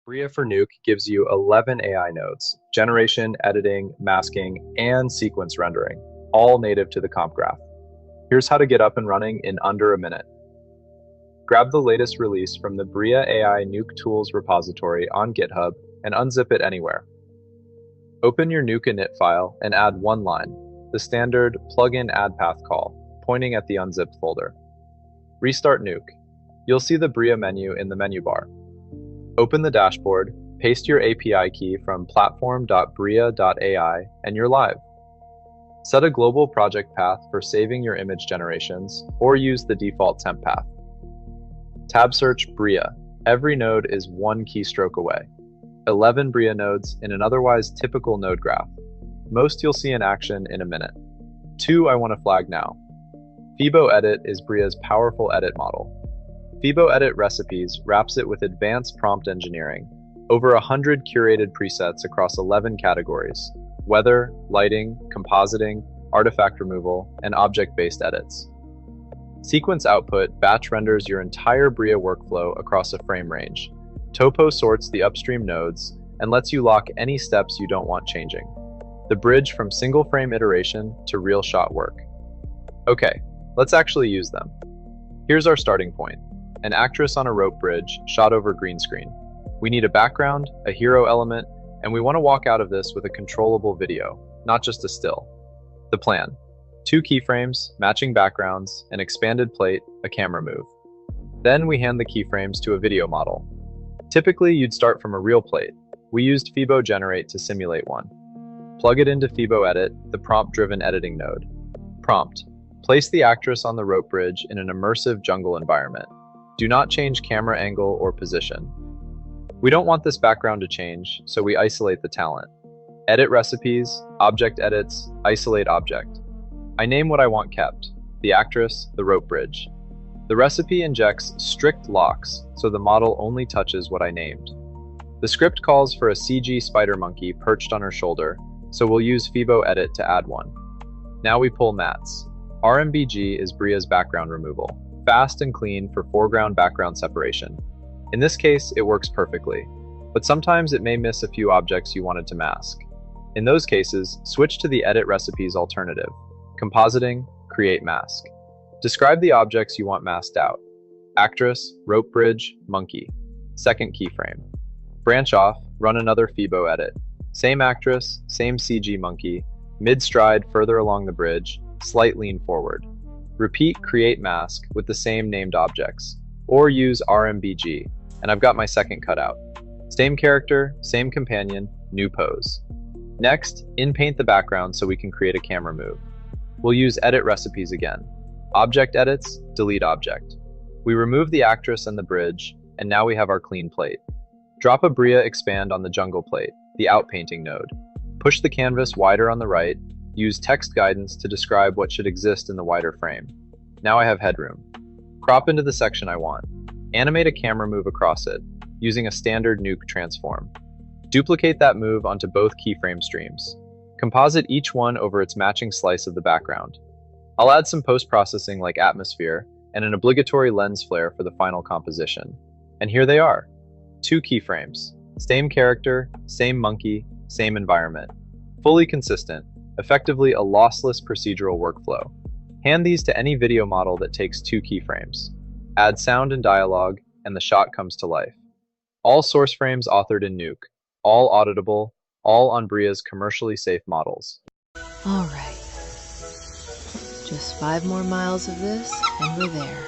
Bria for Nuke gives you 11 AI nodes: generation, editing, masking, and sequence rendering, all native to the comp graph. Here's how to get up and running in under a minute. Grab the latest release from the Bria AI Nuke tools repository on GitHub and unzip it anywhere. Open your Nuke init file and add one line, the standard pluginAddPath call, pointing at the unzipped folder. Restart Nuke. You'll see the Bria menu in the menu bar. Open the dashboard, paste your API key from platform.bria.ai, and you're live. Set a global project path for saving your image generations, or use the default temp path. Tab search Bria. Every node is one keystroke away. 11 Bria nodes in an otherwise typical node graph. Most you'll see in action in a minute. 2 I want to flag now. Fibo Edit is Bria's powerful edit model. Fibo Edit Recipes wraps it with advanced prompt engineering, over 100 curated presets across 11 categories: weather, lighting, compositing, artifact removal, and object-based edits. Sequence output batch renders your entire Bria workflow across a frame range. Topo sorts the upstream nodes and lets you lock any steps you don't want changing. The bridge from single frame iteration to real shot work. Okay, let's actually use them. Here's our starting point. An actress on a rope bridge shot over green screen. We need a background, a hero element, and we want to walk out of this with a controllable video, not just a still. The plan: 2 keyframes, matching backgrounds, an expanded plate, a camera move. Then we hand the keyframes to a video model. Typically, you'd start from a real plate. We used Fibo Generate to simulate one. Plug it into Fibo Edit, the prompt-driven editing node. Prompt: place the actress on the rope bridge in an immersive jungle environment. Do not change camera angle or position. We don't want this background to change, so we isolate the talent. Edit recipes, object edits, isolate object. I name what I want kept: the actress, the rope bridge. The recipe injects strict locks, so the model only touches what I named. The script calls for a CG spider monkey perched on her shoulder, so we'll use Fibo Edit to add one. Now we pull mats. RMBG is Bria's background removal. Fast and clean for foreground-background separation. In this case, it works perfectly, but sometimes it may miss a few objects you wanted to mask. In those cases, switch to the Edit Recipes alternative: Compositing, Create Mask. Describe the objects you want masked out: actress, rope bridge, monkey. Second keyframe. Branch off, run another Fibo Edit. Same actress, same CG monkey, mid-stride further along the bridge, slight lean forward. Repeat Create Mask with the same named objects, or use RMBG, and I've got my second cutout. Same character, same companion, new pose. Next, in-paint the background so we can create a camera move. We'll use Edit Recipes again. Object edits, delete object. We remove the actress and the bridge, and now we have our clean plate. Drop a Bria expand on the jungle plate, the outpainting node. Push the canvas wider on the right. Use text guidance to describe what should exist in the wider frame. Now I have headroom. Crop into the section I want. Animate a camera move across it, using a standard Nuke transform. Duplicate that move onto both keyframe streams. Composite each one over its matching slice of the background. I'll add some post-processing like atmosphere and an obligatory lens flare for the final composition. And here they are. 2 keyframes. Same character, same monkey, same environment. Fully consistent. Effectively a lossless procedural workflow. Hand these to any video model that takes 2 keyframes. Add sound and dialogue, and the shot comes to life. All source frames authored in Nuke, all auditable, all on Bria's commercially safe models. All right. Just 5 more miles of this, and we're there.